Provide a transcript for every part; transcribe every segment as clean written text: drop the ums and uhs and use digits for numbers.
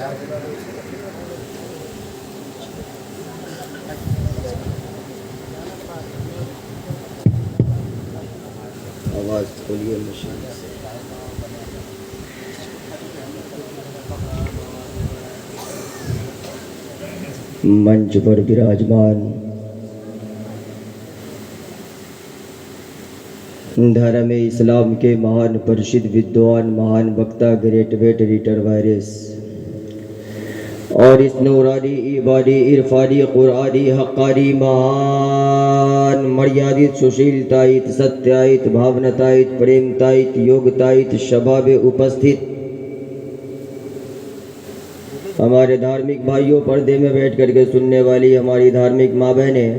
आवाज़ खोलिए मशीन से। मंच पर विराजमान धर्म इस्लाम के महान प्रसिद्ध विद्वान, महान वक्ता, ग्रेट वेट रीटर वायरस और इस नूरानी ईमानी इरफानी कुरानी हक्कानी महान मर्यादित सुशीलतायित सत्यायित भावनतायित प्रेमतायित योगतायित सभा में उपस्थित हमारे धार्मिक भाइयों, पर्दे में बैठ करके सुनने वाली हमारी धार्मिक माँ बहनें,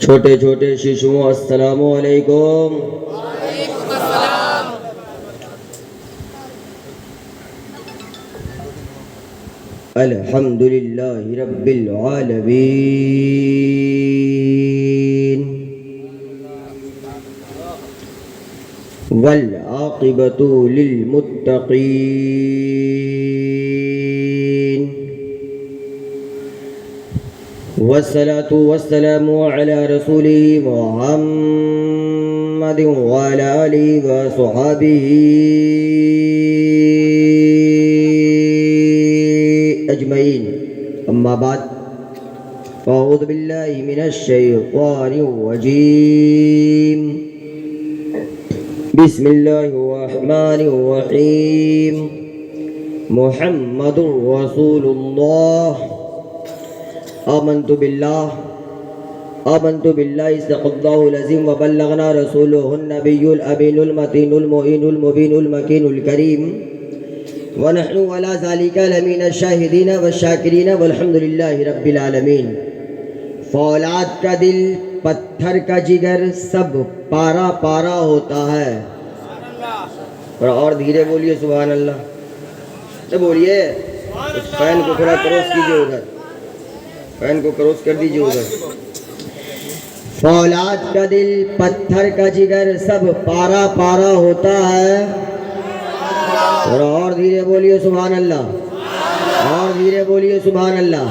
छोटे छोटे शिशुओं, अस्सलामु अलैकुम। अल्हम्दुलिल्लाहि रब्बिल आलमीन वल आक़िबतु लिल मुत्तक़ीन वस्सलातु वस्सलामु अला रसूलिहि मुहम्मद व अला आलिहि व सहाबिहि अजमईन। अम्मा बाद, अऊज़ु बिल्लाहि मिनश शैतानिर रजीम। बिस्मिल्लाहिर रहमानिर रहीम। मुहम्मदुर रसूलुल्लाह। आमन्तु बिल्लाहि सदक़ल्लाहुल अज़ीम व बल्लगना रसूलुहुन नबियुल अमीनुल मतीनुल मुईनुल मुबीनुल मकीनुल करीम व नहनु अला ज़ालिका लमीनश शाहिदीन व शाकिरीन वल्हम्दुलिल्लाहि रब्बिल आलमीन। फौलाद का दिल, पत्थर का जिगर, सब पारा पारा होता है। और धीरे बोलिए सुभान अल्लाह। तो बोलिए, उस फैन को थोड़ा क्रॉस कीजिए उधर, फैन को क्रॉस कर दीजिए उधर। फौलाद का दिल, पत्थर का जिगर, सब पारा पारा होता है। और धीरे बोलिए सुभान अल्लाह, और धीरे बोलिए सुभान अल्लाह।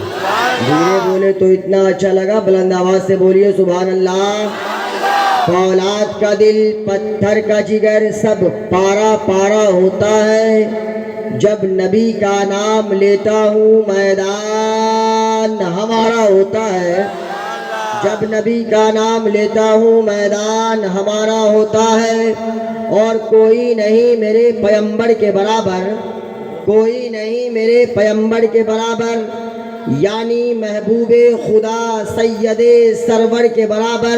धीरे बोले तो इतना अच्छा लगा, बुलंद आवाज से बोलिए सुभान अल्लाह। फौलाद का दिल, पत्थर का जिगर, सब पारा पारा होता है। जब नबी का नाम लेता हूँ मैदान हमारा होता है। जब नबी का नाम लेता हूँ मैदान हमारा होता है। और कोई नहीं मेरे पैगंबर के बराबर, कोई नहीं मेरे पैगंबर के बराबर, यानी महबूबे खुदा सैयदे सरवर के बराबर।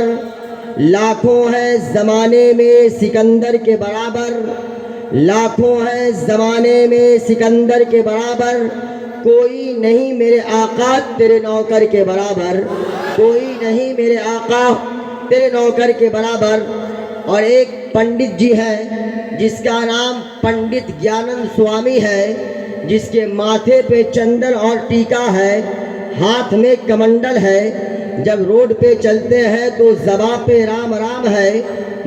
लाखों है ज़माने में सिकंदर के बराबर, लाखों है ज़माने में सिकंदर के बराबर। कोई नहीं मेरे आका तेरे नौकर के बराबर, कोई नहीं मेरे आका तेरे नौकर के बराबर। और एक पंडित जी हैं जिसका नाम पंडित ज्ञानंद स्वामी है, जिसके माथे पे चंदन और टीका है, हाथ में कमंडल है। जब रोड पे चलते हैं तो ज़बां पे राम राम है,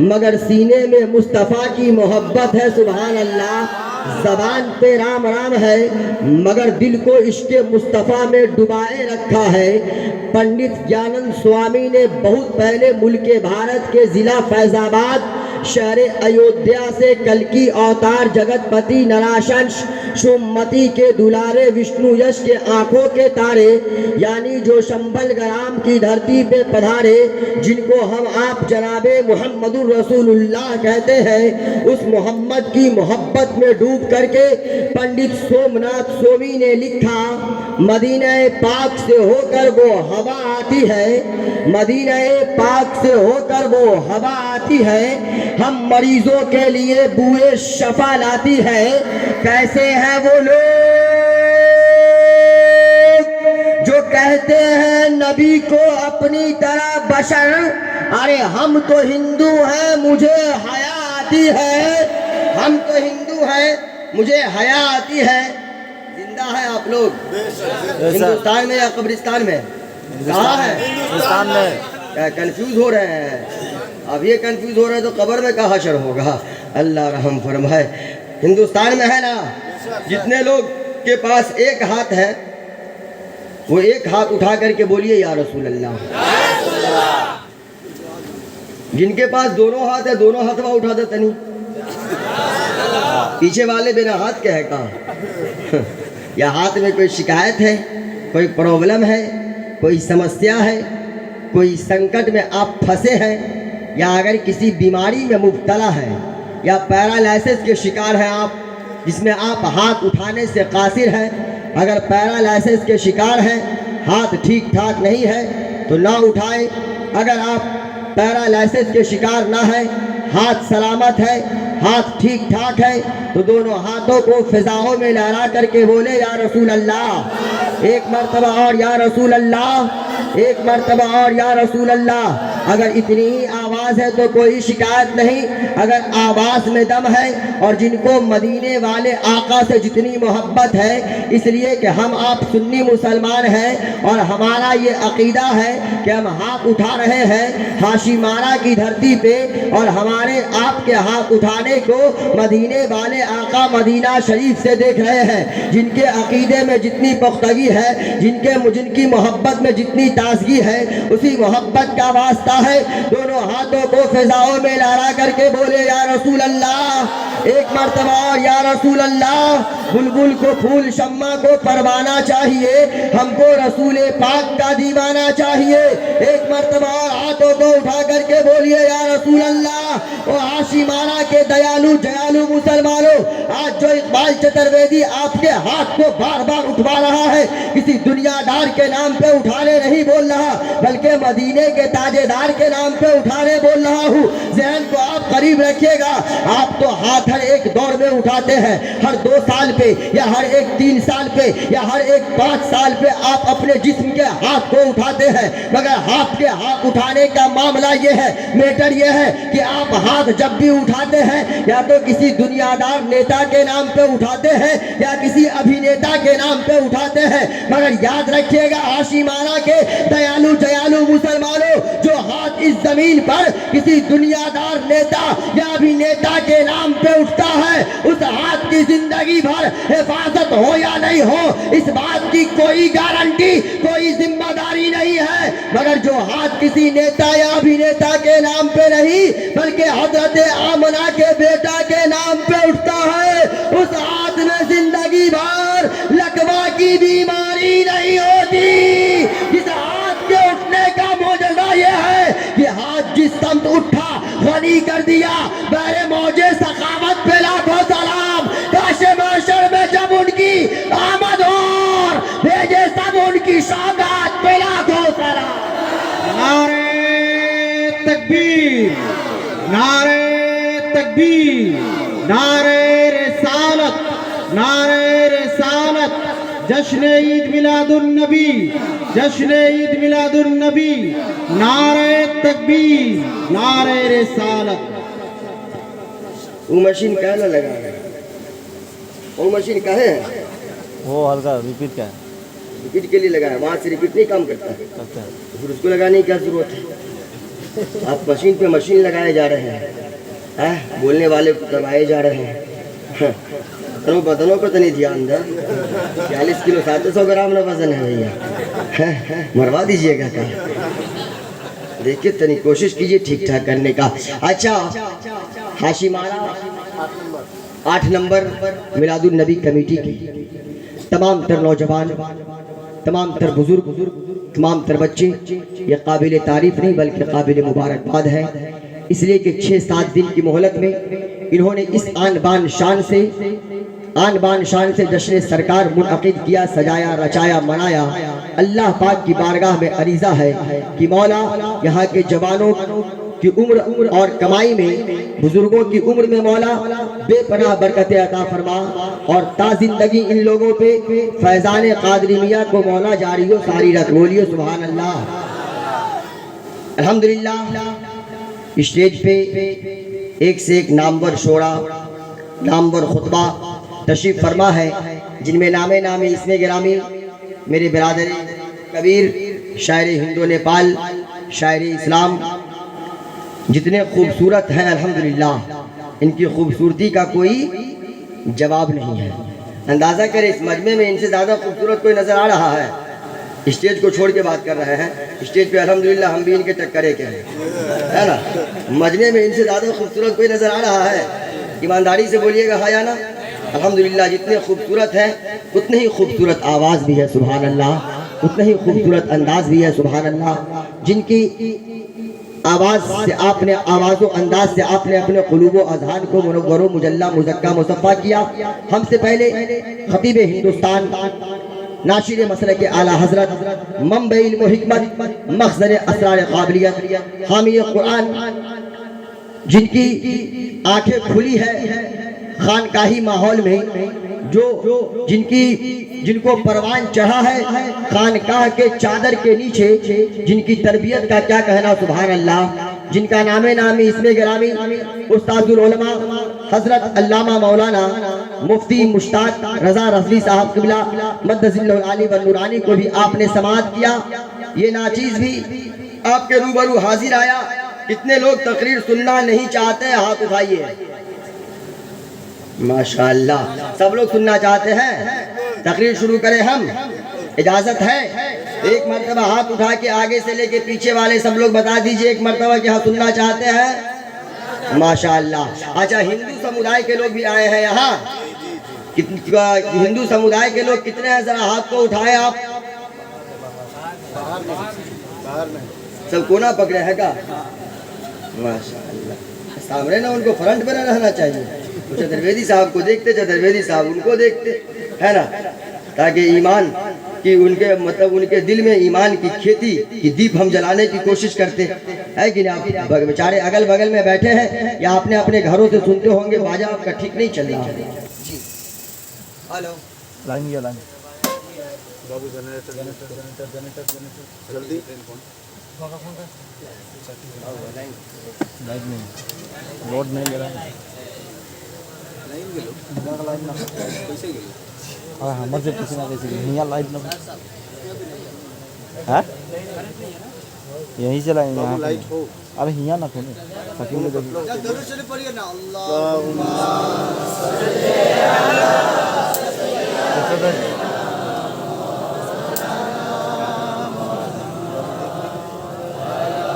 मगर सीने में मुस्तफ़ा की मोहब्बत है। सुभान अल्लाह। ज़बान पे राम राम है, मगर दिल को इश्क़े मुस्तफ़ा में डुबाए रखा है। पंडित ज्ञानंद स्वामी ने बहुत पहले मुल्के भारत के ज़िला फैज़ाबाद शहर अयोध्या से कल्कि अवतार जगतपति नराशन सुमति के दुलारे विष्णु यश के आंखों के तारे, यानी जो शंबल ग्राम की धरती पे पधारे, जिनको हम आप जनाबे मुहम्मदुर रसूलुल्लाह कहते हैं, उस मोहम्मद की मोहब्बत में डूब करके पंडित सोमनाथ स्वामी ने लिखा, मदीना पाक से होकर वो हवा आती है, मदीना पाक से होकर वो हवा आती है, हम मरीजों के लिए बुए शफा लाती है। कैसे हैं वो लोग जो कहते हैं नबी को अपनी तरह बशर? अरे हम तो हिंदू हैं, मुझे हया आती है, हम तो हिंदू हैं, मुझे हया आती है। जिंदा है आप लोग? हिंदुस्तान में या कब्रिस्तान में? कहाँ है? हिंदुस्तान में। क्या कंफ्यूज हो रहे हैं? अब ये कंफ्यूज हो रहे हैं तो कब्र में कहाँ हशर होगा? अल्लाह रहम फरमाए। हिंदुस्तान में है ना? जितने लोग के पास एक हाथ है वो एक हाथ उठा करके बोलिए या रसूल अल्लाह। जिनके पास दोनों हाथ है दोनों हाथवा उठा दे तनी। पीछे वाले बिना हाथ के है कहा या हाथ में कोई शिकायत है, कोई प्रॉब्लम है, कोई समस्या है, कोई संकट में आप फंसे हैं, या अगर किसी बीमारी में मुब्तला है या पैरालिसिस के शिकार हैं आप, जिसमें आप हाथ उठाने से कासिर हैं, अगर पैरालिसिस के शिकार हैं, हाथ ठीक ठाक नहीं है तो ना उठाएं। अगर आप पैरालिसिस के शिकार ना है, हाथ सलामत है, हाथ ठीक ठाक है, तो दोनों हाथों को फिजाओं में लहरा करके बोले या रसूल अल्लाह। एक मर्तबा और या रसूल अल्लाह, एक मर्तबा और या रसूल अल्लाह। अगर इतनी ही आवाज़ है तो कोई शिकायत नहीं, अगर आवाज़ में दम है और जिनको मदीने वाले आका से जितनी मोहब्बत है, इसलिए कि हम आप सुन्नी मुसलमान हैं और हमारा ये अकीदा है कि हम हाथ उठा रहे हैं हाशिमारा की धरती पे, और हमारे आपके हाथ उठाने को मदीने वाले आका मदीना शरीफ से देख रहे हैं। जिनके अकीदे में जितनी पुख्तगी है, जिनकी मोहब्बत में जितनी ताजगी है, उसी मोहब्बत का वास्ता है। दोनों हाथों को फिजाओं में लहरा करके बोले या रसूल अल्लाह। एक मर्तबा और या रसूल अल्लाह। बुलबुल को फूल, शम्मा को परवाना चाहिए, हमको रसूल पाक का दीवाना चाहिए। एक मर्तबा और हाथों को उठा करके बोलिए या रसूल अल्लाह। ओ हाशिमारा के दयालु जयालु मुसलमानों, आज जो इकबाल चतुर्वेदी आपके हाथ को बार बार उठवा रहा है, किसी दुनियादार के नाम पे उठाने नहीं बोल रहा, बल्कि मदीने के ताजेदार के नाम पे उठाने बोल रहा हूँ। ज़हन को आप करीब रखिएगा। आप तो हाथ हर एक दौर में उठाते हैं, हर 2 साल पे या हर एक 3 साल पे या हर एक 5 साल पे आप अपने जिस्म के हाथ को उठाते हैं, मगर हाथ के हाथ उठाने का मामला ये है, मैटर ये है कि आप हाथ जब भी उठाते हैं या तो किसी दुनियादार नेता के नाम पे उठाते हैं या किसी अभिनेता के नाम पे उठाते हैं। मगर याद रखिएगा हाशिमारा के दयालु जयालु मुसलमानों, जो हाथ इस जमीन पर किसी दुनियादार नेता या अभिनेता के नाम पे उठता है, उस हाथ की जिंदगी भर हिफाजत हो या नहीं हो, इस बात की कोई गारंटी, कोई जिम्मेदारी नहीं है। मगर जो हाथ किसी नेता या अभिनेता के नाम पे नहीं, बल्कि हजरत आमना के बेटा के नाम पे उठता है, उस हाथ में जिंदगी भर लकवा की बीमारी नहीं होती। इस हाथ के उठने का मौजूदा ये है कि हाथ जिस समत उठा गनी कर दिया। मेरे मौजे सखावत पे लाखों सलाम। काशे महशर में जब उनकी आमद और भेजे सब उनकी सौगात पे लाखों सलाम। नारे तकबीर, नारे तकबीर, नारे रिसालत, नारे रिसालत। जश्न ईद मिलादुन नबी, जश्न ईद मिलादुन नबी। नारे तकबीर, नारे रिसालत। वो मशीन क्या ना लगा है? वो मशीन का है, वो हल्का रिपीट का है, रिपीट के लिए लगा है, वहाँ से रिपीट नहीं काम करता है, करता है। फिर उसको लगाने की क्या जरूरत है? आप मशीन पे मशीन लगाए जा रहे हैं, बोलने वाले को दबाए जा रहे हैं। तो बदनों पर तो नहीं ध्यान दे। 40 किलो 700 ग्राम ना वजन है भैया, मरवा दीजिएगा क्या? देखिए तनी कोशिश कीजिए ठीक ठाक करने का। अच्छा, हाशिमारा 8 नंबर मिलादुन नबी कमेटी की तमाम तर नौजवान, तमाम तर बुजुर्ग, तमाम तर बच्चे, ये काबिल तारीफ नहीं बल्कि काबिल मुबारकबाद है। इसलिए कि 6-7 दिन की मोहलत में इन्होंने इस आन बान शान से जश्न सरकार मुनअक़िद किया, सजाया, रचाया, मनाया। अल्लाह पाक की बारगाह में अरीज़ा है कि मौला यहाँ के जवानों की उम्र और कमाई में, बुजुर्गों की उम्र में मौला बेपनाह बरकतें अता फरमा, और ताज़िंदगी इन लोगों पे फैज़ान क़ादरी मियाँ को मौला जारी हो सारी रख। बोलिए सुभान अल्लाह। अल्हम्दुलिल्लाह। स्टेज पे एक से एक नामवर शोरा, नामवर खुतबा तशरीफ फरमा है, जिनमें नामे नामी इसमें गिरामी मेरे बिरादर कबीर शायर हिंदो नेपाल, शायर इस्लाम, जितने खूबसूरत हैं अल्हम्दुलिल्लाह, इनकी खूबसूरती का कोई जवाब नहीं है। अंदाज़ा करें इस मजमे में इनसे ज़्यादा खूबसूरत कोई नज़र आ रहा है। स्टेज को छोड़ के बात कर रहे हैं, स्टेज पे अल्हम्दुलिल्लाह हम भी इनके टक्करे के हैं, है ना। मजमे में इनसे ज़्यादा खूबसूरत कोई नज़र आ रहा है? ईमानदारी से बोलिएगा हाँ या ना। अल्हम्दुलिल्लाह जितने खूबसूरत हैं उतने ही खूबसूरत आवाज़ भी है, सुभान अल्लाह, उतने ही खूबसूरत अंदाज भी है, सुभान अल्लाह। जिनकी आवाज़ से आपने, आवाज़ो अंदाज से आपने अपने क़ुलूब व अज़हान को मुनव्वरो मुजल्ला मुज़क्का मुसफ़्फ़ा किया। हमसे पहले ख़तीब हिंदुस्तान, नाशिर मसलक के आला हज़रत, मंबई इल्म व हिकमत, मख़ज़न असरार क़ाबिलियत, हामी क़ुरान, जिनकी आंखें खुली है खानकाही माहौल में, जो जिनको परवान चढ़ा है खानकाह के चादर के नीचे, जिनकी तरबियत का क्या कहना, सुभान अल्लाह। जिनका नामे नामी इसमें गिरामी उस्तादुल उलमा हजरत अल्लामा मौलाना मुफ्ती मुश्ताक रजा रफ़ी साहब क़िबला मद्दज़िल्लुल आली व नूरानी को भी आपने समाअत किया। ये नाचीज़ भी आपके रूबरू हाजिर आया। कितने लोग तकरीर सुनना नहीं चाहते हैं? हाथ उठाइए। माशाअल्लाह, सब लोग सुनना चाहते हैं। तकरीर शुरू करें हम, इजाज़त है? एक मरतबा हाथ उठा के आगे से लेके पीछे वाले सब लोग बता दीजिए एक मरतबा कि हाँ सुनना चाहते हैं। माशाअल्लाह। अच्छा, हिंदू समुदाय के लोग भी आए हैं यहाँ। हिंदू समुदाय के लोग कितने हैं? जरा हाथ को उठाए आप। सब कोना पकड़े है का? माशाअल्लाह। सामने ना, उनको फ्रंट पे ना रहना चाहिए। चतुर्वेदी साहब को देखते, चतुर्वेदी साहब उनको देखते, है ना, ताकि ईमान की उनके मतलब उनके दिल में ईमान की खेती की दीप हम जलाने की कोशिश करते हैं कि नहीं। आप बेचारे अगल बगल में बैठे हैं या आपने अपने घरों से सुनते होंगे, बाजा आपका ठीक नहीं चल रहा है। हेलो, लाइन गया लाइन। बाबू जनरेटर जल्दी लाइट नहीं, रोड नहीं ले रहा है। हमर से किसी ना कैसे यहाँ लाइट ना है, यहीं से लाइन यहाँ लाइट हो। अरे यहाँ ना खोने सकी में देखिए।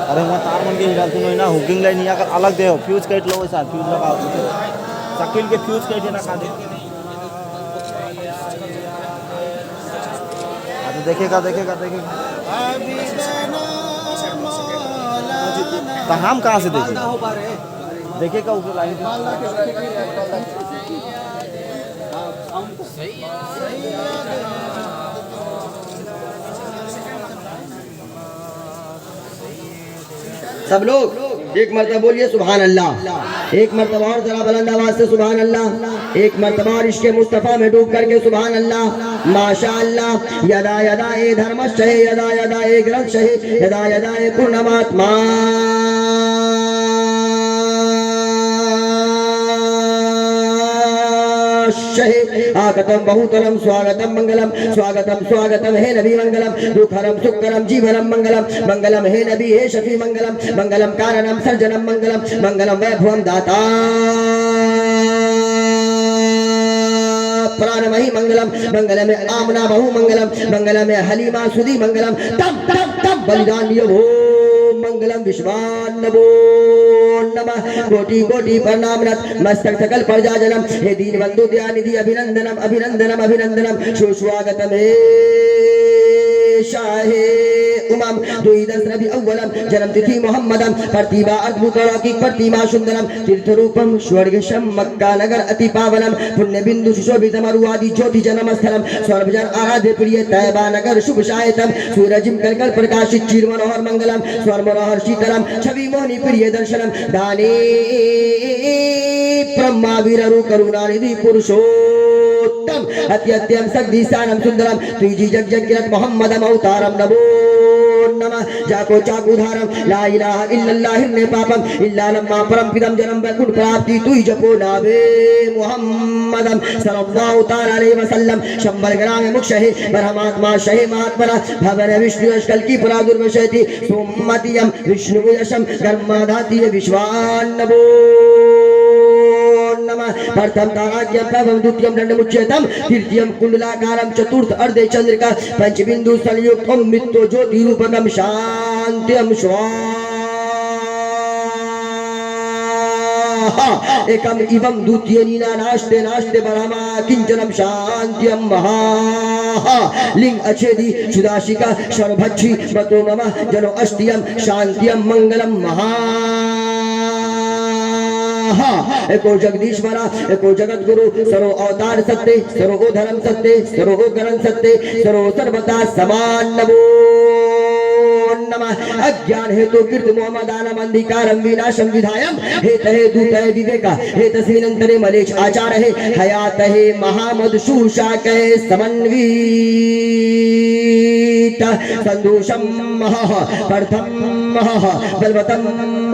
अरे वहाँ तार मन के हिसाब से ना हुकिंग लाइन यहाँ कर अलग दे, फ्यूज काट लो वैसा, फ्यूज लगा शकील के फ्यूज काटे ना खा दे। देखेगा देखेगा देखेगा तो हम कहाँ से देखें? देखेगा ऊपर लाइन। सब लोग एक मरतबा बोलिए सुभान अल्लाह। एक मरतबा और जरा बुलंद आवाज से सुभान अल्लाह। एक मरतबा और इश्क़ मुस्तफ़ा में डूब करके सुभान अल्लाह। माशाअल्लाह। यदा यदा ए धर्मश्चः यदा यदा ए ग्रंथश्चः यदा यदा ए पूर्णमात्मा आगतम बहुतरम स्वागतम मंगलम स्वागतम स्वागतम हे नबी मंगलम दुखरम सुखकरम जीवनम मंगलम मंगलम हे नबी हे शफी मंगलम मंगलम कारणम सर्जनम मंगलम मंगलम वैभवम दाता प्राणमयी मंगलम मंगलम आमना बहु मंगलम मंगलम हलीमा सुधी मंगलम तब तब तब बलिदान दियो भो मंगलम विश्वान नमो नमः कोटि कोटि प्रणाम मस्तक सकल प्रजा जनम हे दीन बंधु दयानिधि अभिनंदनम अभिनंदनम अभिनंदनम सुस्वागतम हे शाहे उमम दुईदस रबी अव्वलम जन्म तिथि मोहम्मदम प्रतिभा अद्भुत अलौकिक प्रतिमा सुंदरम तीर्थ रूपम स्वर्गशम मक्का नगर अति पावनम पुण्य बिंदु सुशोभितम अरुवादि ज्योति जन्म स्थलम सर्वजन आराध्य प्रिय तैबा नगर शुभ शायतम सूरजिम कलकल प्रकाशित चिर मनोहर मंगलम स्वर मनोहर शीतलम छवि मोहनी प्रिय दर्शनम दाने ब्रह्मा वीररु करुणानिधि पुरुषोत्तम अत्यत्यम सद्दिशानम सुंदरम त्रिजी जग जगत मोहम्मदम अवतारम नमो नमः जाको चाकुधारम ला इलाहा इल्लल्लाह ने पापम इल्ला लम्मा परम पिदम जन्म वैकुंठ प्राप्ति तुई जपो नावे मुहम्मदम सल्लल्लाहु तआला अलैहि वसल्लम शंबर ग्राम मुक्षहे परमात्मा शहे महात्मना भवन विष्णु अष्कल की प्रादुर्वशति सुमतियम विष्णु यशम कर्माधाति विश्वान नमो नमः प्रथम ताराज्ञं प्रभं द्वितीयं दण्डमुच्यतं तृतीयं कुंडलाकारं चतुर्थ अर्धे चंद्रिका पंचबिंदु संयुक्तं मित्तो ज्योतिरूपकं शान्त्यं स्वाहा एकम इवं द्वितीय नीना नास्ते नास्ते ब्रह्मा किंचनम शांत्यम महा लिंग अछेदी सुदाशिका सर्वभक्षी बतो मम जनो अस्तियम शांत्यम मंगलम महा एको जगदीश्वरा एको जगत गुरु सरो अवतार सत्य सरो धर्म सत्य सरो करण सत्य सरो सर्वता समान नमो नमः अज्ञान हेतु कीर्ति मोहम्मदानम अंधिकारम विनाशम विधायम हेतहे दूतहे विवेका हेतस्मिनंतरे मलेश आचार है हयात है महामदशूषा कहे समन्वित संदोषम महः प्रथम महः बलवतम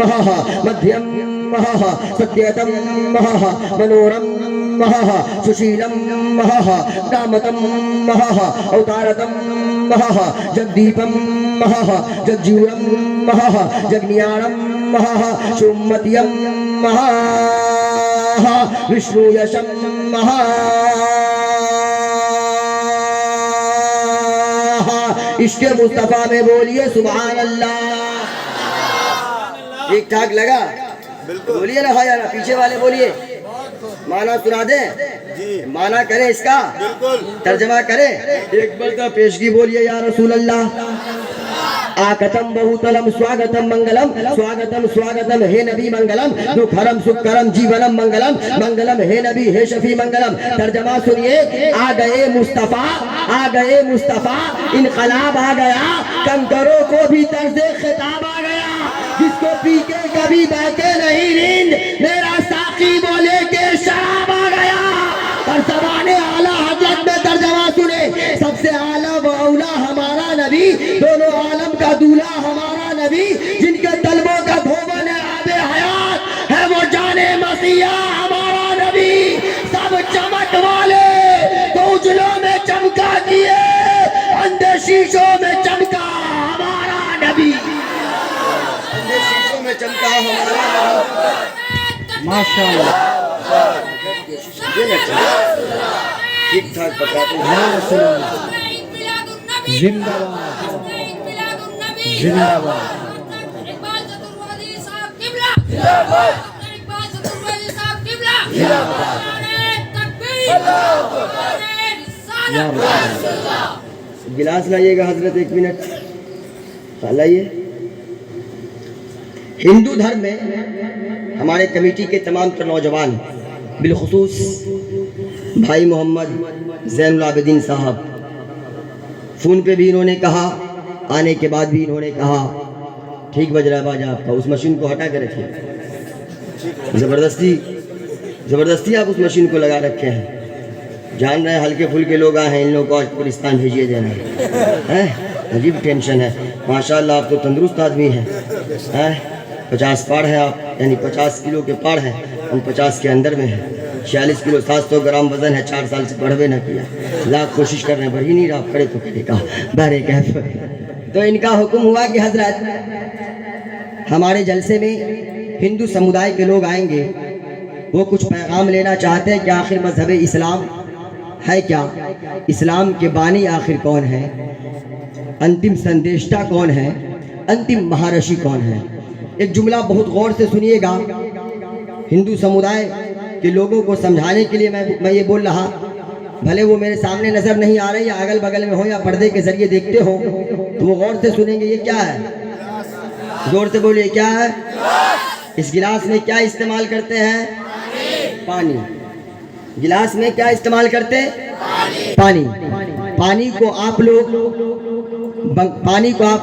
महः मध्यम महः सत्यतम महः मनोरम महः सुशीलम महः कामतम महः अवतारतम महः जगदीपम महः जगजीवम महः जगनियाणम महः सुमतियम महः विष्णुयशम महः इश्क़े मुस्तफा में बोलिए सुभान अल्लाह। ठीक ठाक लगा? बोलिए ना भाई, ना पीछे वाले बोलिए। माना सुना दे जी, माना करें इसका बिल्कुल, तर्जमा करें। एक बार तो पेशगी बोलिए या रसूल अल्लाह। आकतम बहुतलम स्वागतम मंगलम स्वागतम स्वागतम हे नबी मंगलम दुखरम सुखकरम जीवनम मंगलम मंगलम हे नबी हे शफी मंगलम। तर्जमा सुनिए। आ गए मुस्तफा, आ गए मुस्तफा, इनकलाब आ गया, कंकरों को भी तर्ज़े खिताब आ गया। जिसको पी के कभी बहके नहीं नींद, मेरा साकी बोले के शराब आ गया। और सवाने आला हजरत में तर्जमा सुने। सबसे आला व औला हमारा नबी, दोनों आलम का दूल्हा हमारा नबी, जिनके तलबों का धोबन है आबे हयात है वो जाने मसीहा हमारा नबी। सब चमक वाले तो उजलों में चमका दिए, अंधे शीशों में चमका हमारा नबी, अंधे शीशों में चमका हमारा नबी। माशाअल्लाह, ठीक ठाक बताते हैं। जिंदाबाद जिंदाबाद। गिलास लाइएगा हजरत, एक मिनट लाइए। हिंदू धर्म में हमारे कमेटी के तमाम तर नौजवान, बिलखुसूस भाई मोहम्मद ज़ैनुल आबिदीन साहब, फ़ोन पे भी इन्होंने कहा, आने के बाद भी इन्होंने कहा, ठीक बज रहा है बाजा आपका, उस मशीन को हटा कर रखिए। ज़बरदस्ती आप उस मशीन को लगा रखे हैं। जान रहे हैं हल्के फुल्के लोग आए हैं, इन लोगों को आज पाकिस्तान भेजिए देना है। अजीब टेंशन है। माशाल्लाह आप तो तंदुरुस्त आदमी हैं। 50 पार है आप, यानी 50 किलो के पार हैं, हम 50 के अंदर में हैं। 46 किलो 700 ग्राम वजन है। 4 साल से बढ़वे न किया, लाख कोशिश कर रहे हैं, बढ़ ही नहीं रहा। करे तो करे का बहरे कैफ। तो इनका हुक्म हुआ कि हजरत हमारे जलसे में हिंदू समुदाय के लोग आएंगे, वो कुछ पैगाम लेना चाहते हैं कि आखिर मजहब इस्लाम है क्या, इस्लाम के बानी आखिर कौन है, अंतिम संदेष्टा कौन है, अंतिम महारशी कौन है। एक जुमला बहुत गौर से सुनिएगा। हिंदू समुदाय के लोगों को समझाने के लिए मैं ये बोल रहा, भले वो मेरे सामने नजर नहीं आ रही, या अगल बगल में हो, या पर्दे के जरिए देखते हो, तो वो गौर से सुनेंगे। ये क्या है? जोर से बोलिए, क्या है? इस गिलास में क्या इस्तेमाल करते हैं? पानी। गिलास में क्या इस्तेमाल करते हैं? पानी। पानी को आप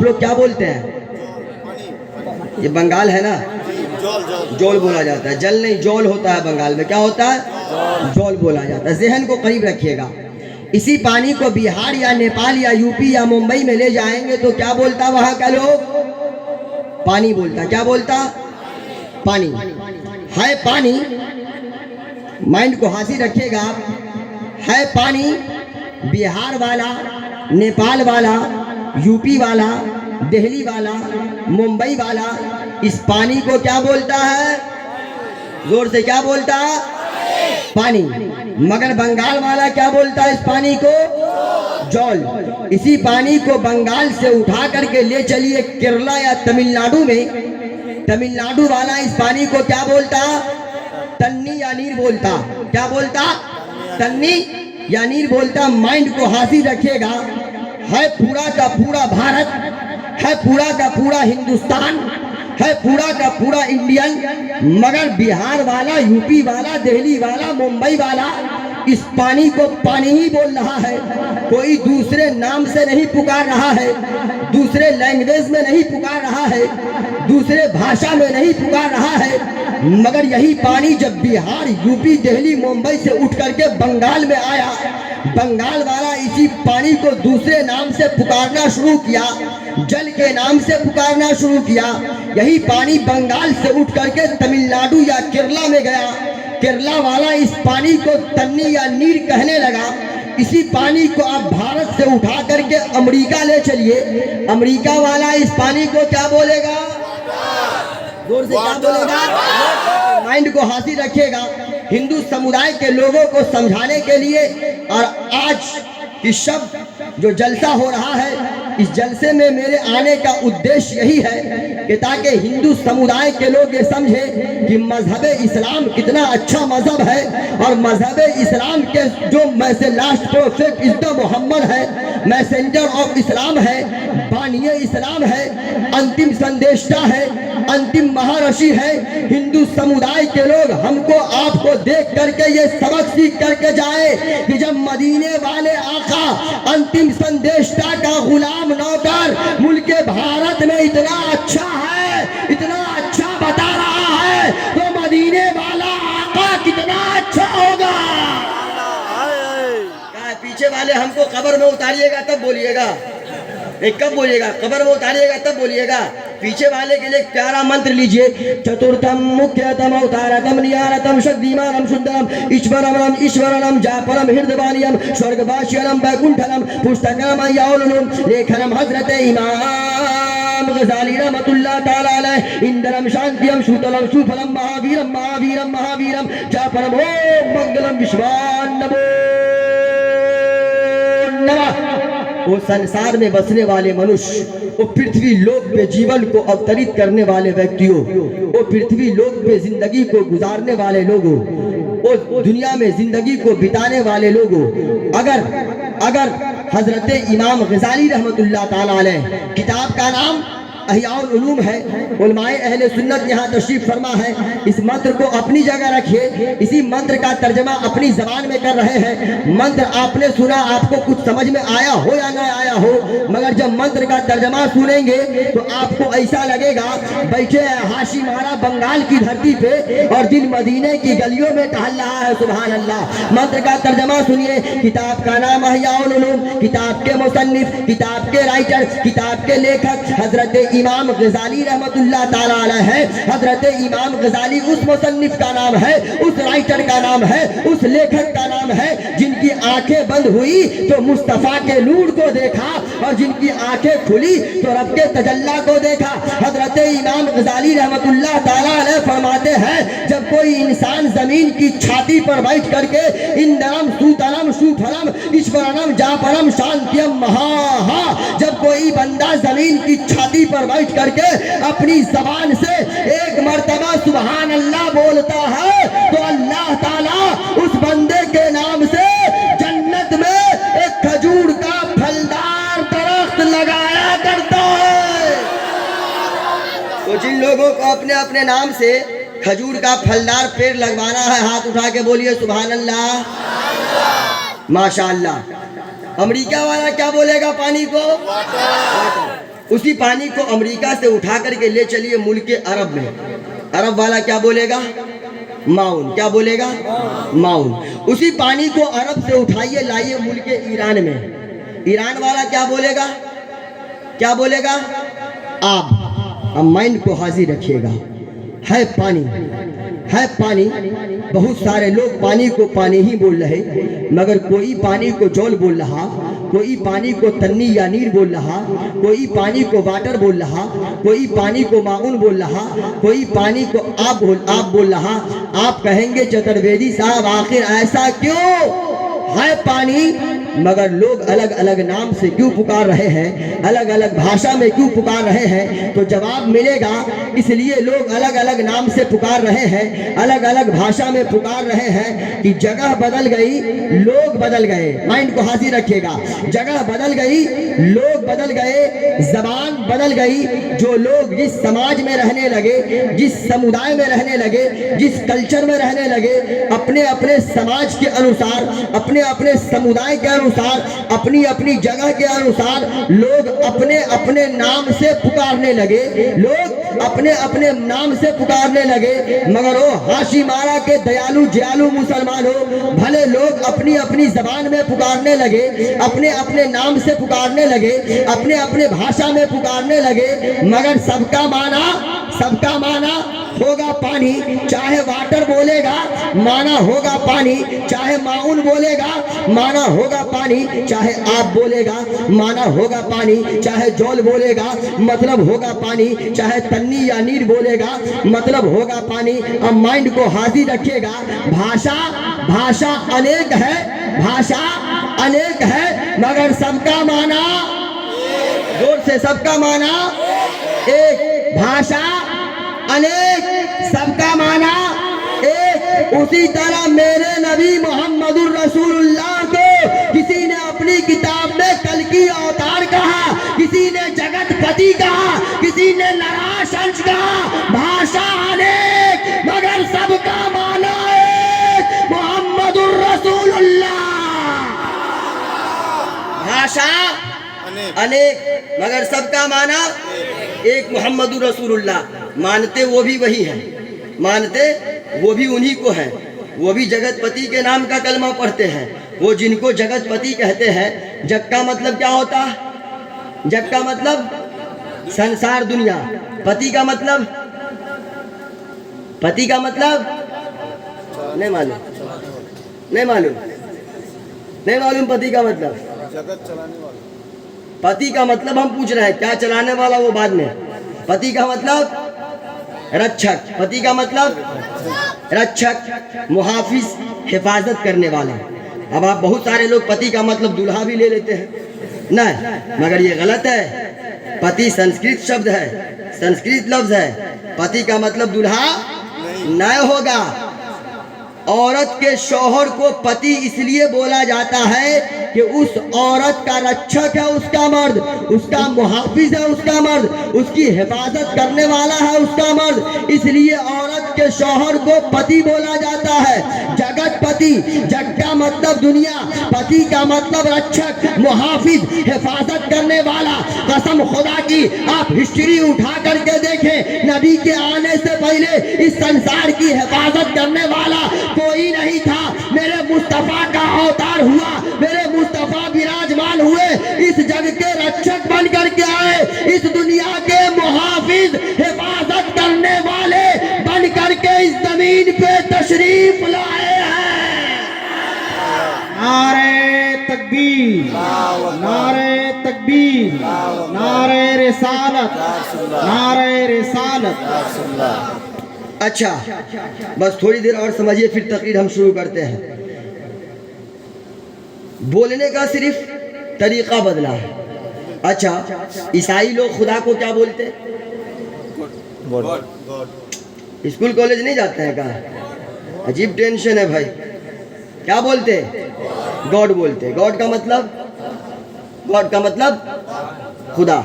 लोग क्या बोलते हैं? ये बंगाल है ना, जौल बोला जाता है। जल नहीं, जौल होता है बंगाल में। क्या होता है? जौल बोला जाता है। ज़हन को करीब रखिएगा। इसी पानी को बिहार या नेपाल या यूपी या मुंबई में ले जाएंगे तो क्या बोलता वहाँ का लोग? पानी बोलता। क्या बोलता? पानी है। पानी, माइंड को हासिल रखिएगा आप, है पानी। बिहार वाला, नेपाल वाला, यूपी वाला, दिल्ली वाला, मुंबई वाला इस पानी को क्या बोलता है? जोर से क्या बोलता है? पानी, मगर बंगाल वाला क्या बोलता है इस पानी को? जल। इसी पानी को बंगाल से उठा करके ले चलिए केरला या तमिलनाडु में, तमिलनाडु वाला इस पानी को क्या बोलता? तन्नी या नीर बोलता। क्या बोलता? तन्नी या नीर बोलता। माइंड को हासिल रखिएगा, है पूरा का पूरा भारत, है पूरा का पूरा हिंदुस्तान, है पूरा का पूरा इंडियन, मगर बिहार वाला, यूपी वाला, दिल्ली वाला, मुंबई वाला इस पानी को पानी ही बोल रहा है। कोई दूसरे नाम से नहीं पुकार रहा है, दूसरे लैंग्वेज में नहीं पुकार रहा है, दूसरे भाषा में नहीं पुकार रहा है। मगर यही पानी जब बिहार, यूपी, दिल्ली, मुंबई से उठ करके बंगाल में आया, बंगाल वाला इसी पानी को दूसरे नाम से पुकारना शुरू किया, जल के नाम से पुकारना शुरू किया। यही पानी बंगाल से उठ करके तमिलनाडु या केरला में गया, केरला वाला इस पानी को तन्नी या नीर कहने लगा। इसी पानी को आप भारत से उठा करके अमेरिका ले चलिए, अमेरिका वाला इस पानी को क्या बोलेगा? जोर से क्या बोलेगा? माइंड को हासिल रखिएगा। हिंदू समुदाय के लोगों को समझाने के लिए और आज की शब्द जो जलसा हो रहा है, इस जलसे में मेरे आने का उद्देश्य यही है कि ताकि हिंदू समुदाय के लोग ये समझे कि मजहब इस्लाम कितना अच्छा मजहब है, और मजहब इस्लाम के जो last prophet is the Muhammad है, मैसेंजर ऑफ इस्लाम है, बानिए इस्लाम है, अंतिम संदेशता है, अंतिम महाऋषि है। हिंदू समुदाय के लोग हमको आपको देख करके ये सबक सीख करके जाए कि जब मदीने वाले आका अंतिम संदेशता का गुलाम नौकर मुल्क भारत में इतना अच्छा है, इतना अच्छा बता रहा है, तो मदीने वाला आका कितना अच्छा होगा। पीछे वाले हमको कब्र में उतारिएगा तब बोलिएगा, कब बोलिएगा? कब्र में उतारिएगा तब बोलिएगा। पीछे वाले के लिए एक प्यारा मंत्र लीजिए। चतुर्थम मुख्यतम अवतारतम नियारतम शक्तिमानम शुद्धम ईश्वरम ईश्वरम जापरम हृदयवानियम स्वर्गवासियम वैकुंठनम पुस्तकम याउलुम लेखनम हजरत इमाम गजाली रहमतुल्लाह ताला अलैह इंद्रम शांतियम सुतलम सुफलम महावीरम महावीरम महावीरम जापरम ओम मंगलम विश्वान नमो नमः। वो संसार में बसने वाले मनुष्य, वो पृथ्वी लोक पे जीवन को अवतरित करने वाले व्यक्तियों, वो पृथ्वी लोक पे जिंदगी को गुजारने वाले लोगों, वो दुनिया में जिंदगी को बिताने वाले लोगों, अगर हजरत इमाम गजाली रहमतुल्लाह ताला अलैह किताब का नाम अहियाउल उलूम है, उलमाए अहले सुन्नत यहाँ तशरीफ फरमा है। इस मंत्र को अपनी जगह रखिए, इसी मंत्र का तर्जमा अपनी जबान में कर रहे हैं। मंत्र आपने सुना, आपको कुछ समझ में आया हो या ना आया हो, मगर जब मंत्र का तर्जमा सुनेंगे तो आपको ऐसा लगेगा बैठे हाशी महारा बंगाल की धरती पे और दिल मदीने की गलियों में टहल रहा है। सुभान अल्लाह। मंत्र का तर्जमा सुनिए। किताब का नाम अहियाउल उलूम, किताब के मुसन्निफ, किताब के राइटर, किताब के लेखक हजरत इमाम गजाली रहमतुल्लाह ताला अलैह है। हजरत इमाम गजाली उस मुसन्निफ का नाम है, उस राइटर का नाम है, उस लेखक का नाम है जिनकी आंखें बंद हुई तो मुस्तफा के नूर को देखा, और जिनकी आंखें खुली तो रब के तजल्ला को देखा। हजरत इमाम गजाली रहमतुल्लाह ताला अलैह फरमाते हैं, जब कोई इंसान जमीन की छाती पर बैठ करके इंद्रम सूतलम सुफलम ईश्वरम जापरम शांतियम महाहा, जब कोई बंदा जमीन की छाती पर बैठ करके अपनी जबान से एक मर्तबा सुभान अल्लाह बोलता है तो अल्लाह ताला उस बंदे के नाम से जन्नत में एक खजूर का फलदार दरख्त लगाया करता है। तो जिन लोगों को अपने अपने नाम से खजूर का फलदार पेड़ लगवाना है, हाथ उठा के बोलिए सुभान अल्लाह माशाअल्लाह। अमेरिका वाला क्या बोलेगा पानी को? उसी पानी को अमेरिका से उठा करके ले चलिए मुल्क अरब में, अरब वाला क्या बोलेगा? माउन। क्या बोलेगा? माउन। उसी पानी को अरब से उठाइए लाइए मुल्क ईरान में, ईरान वाला क्या बोलेगा? क्या बोलेगा? आब। अब माइंड को हाजिर रखिएगा, है पानी, है पानी। बहुत सारे लोग पानी को पानी ही बोल रहे, मगर कोई पानी को जल बोल रहा, कोई पानी को तन्नी या नीर बोल रहा, कोई पानी को वाटर बोल रहा, कोई पानी को माउन बोल रहा, कोई पानी को आप बोल रहा। आप कहेंगे चतुर्वेदी साहब आखिर ऐसा क्यों है पानी, मगर लोग अलग अलग नाम से क्यों पुकार रहे हैं, अलग अलग भाषा में क्यों पुकार रहे हैं? तो जवाब मिलेगा, इसलिए लोग अलग अलग नाम से पुकार रहे हैं, अलग अलग भाषा में पुकार रहे हैं कि जगह बदल गई, लोग बदल गए। माइंड को हाजिर रखिएगा, जगह बदल गई, लोग बदल गए, जबान बदल गई। जो लोग जिस समाज में रहने लगे, जिस समुदाय में रहने लगे, जिस कल्चर में रहने लगे, अपने अपने समाज के अनुसार, अपने अपने समुदाय के अनुसार, अपनी अपनी जगह के अनुसार लोग अपने अपने नाम से पुकारने लगे, लोग अपने अपने नाम से पुकारने लगे। मगर वो हाशी मारा के दयालु जयालु मुसलमान हो, भले लोग अपनी अपनी जबान में पुकारने लगे, अपने अपने नाम से पुकारने लगे, अपने अपने भाषा में पुकारने लगे, मगर सबका माना होगा पानी। चाहे वाटर बोलेगा माना होगा पानी, चाहे माउन बोलेगा माना होगा पानी, चाहे आप बोलेगा माना होगा पानी, चाहे जौल बोलेगा मतलब होगा पानी, चाहे तन्नी या नीर बोलेगा मतलब होगा पानी। अब माइंड को हाजिर रखिएगा, भाषा अनेक है, भाषा अनेक है, मगर सबका माना, जोर से सबका माना एक। भाषा अनेक, सबका माना एक। उसी तरह मेरे नबी मोहम्मदुर रसूलुल्लाह को किसी ने अपनी किताब में कल्कि अवतार कहा, किसी ने जगतपति कहा, किसी ने नराशंस कहा। भाषा अनेक, मगर सबका माना एक, मोहम्मदुर रसूलुल्लाह। भाषा अनेक, मगर सबका माना एक, मोहम्मदुर रसूलुल्लाह। मानते वो भी वही है, मानते वो भी उन्हीं को है, वो भी जगतपति के नाम का कलमा पढ़ते हैं। वो जिनको जगतपति कहते हैं, जग का मतलब क्या होता है? जग का मतलब संसार दुनिया, पति का मतलब, पति का मतलब नहीं मालूम, नहीं मालूम, नहीं मालूम पति का मतलब। जगत चलाने वाला पति का मतलब हम पूछ रहे हैं, क्या चलाने वाला वो बाद में। पति का मतलब रक्षक, पति का मतलब रक्षक, मुहाफिज, हिफाजत करने वाला। अब आप बहुत सारे लोग पति का मतलब दूल्हा भी ले लेते हैं, नहीं, मगर ये गलत है। पति संस्कृत शब्द है, संस्कृत लफ्ज है, पति का मतलब दूल्हा न होगा। औरत के शौहर को पति इसलिए बोला जाता है कि उस औरत का रक्षक है उसका मर्द, उसका मुहाफिज है उसका मर्द, उसकी हिफाजत करने वाला है उसका मर्द, इसलिए औरत के शौहर को पति बोला जाता है। जगतपति, जग का मतलब दुनिया, पति का मतलब रक्षक, मुहाफिज, हिफाजत करने वाला। कसम खुदा की, आप हिस्ट्री उठा करके देखें, नबी के आने से पहले इस संसार की हिफाजत करने वाला कोई नहीं था। मेरे मुस्तफा का अवतार हुआ, मेरे मुस्तफा विराजमान हुए, इस जग के रक्षक बन करके आए, इस दुनिया के मुहाफिज, हिफाजत करने वाले बन करके इस जमीन पे तशरीफ लाए हैं। नारे तकबीर, नारे तकबीर, नारे रिसालत, नारे रिसालत। अच्छा, बस थोड़ी देर और समझिए, फिर तकरीर हम शुरू करते हैं। बोलने का सिर्फ तरीका बदला है। अच्छा, ईसाई लोग खुदा को क्या बोलते हैं? गॉड। स्कूल कॉलेज नहीं जाते हैं? कहा अजीब टेंशन है भाई। क्या बोलते हैं? गॉड बोलते हैं। गॉड का मतलब, गॉड का मतलब खुदा।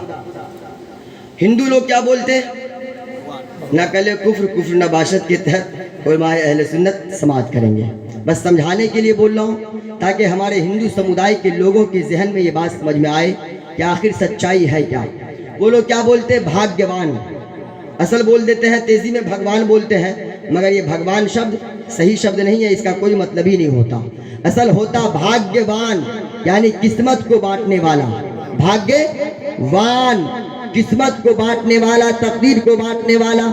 हिंदू लोग क्या बोलते हैं? न कले कुफ्र, कुफ्र नबाशत के तहत उलमाए अहले सुन्नत समाअत करेंगे। बस समझाने के लिए बोल रहा हूँ, ताकि हमारे हिंदू समुदाय के लोगों के जहन में ये बात समझ में आए कि आखिर सच्चाई है क्या। वो लोग क्या बोलते हैं? भाग्यवान। असल बोल देते हैं, तेजी में भगवान बोलते हैं, मगर ये भगवान शब्द सही शब्द नहीं है, इसका कोई मतलब ही नहीं होता। असल होता भाग्यवान, यानी किस्मत को बांटने वाला। भाग्यवान, किस्मत को बांटने वाला, तकदीर को बांटने वाला।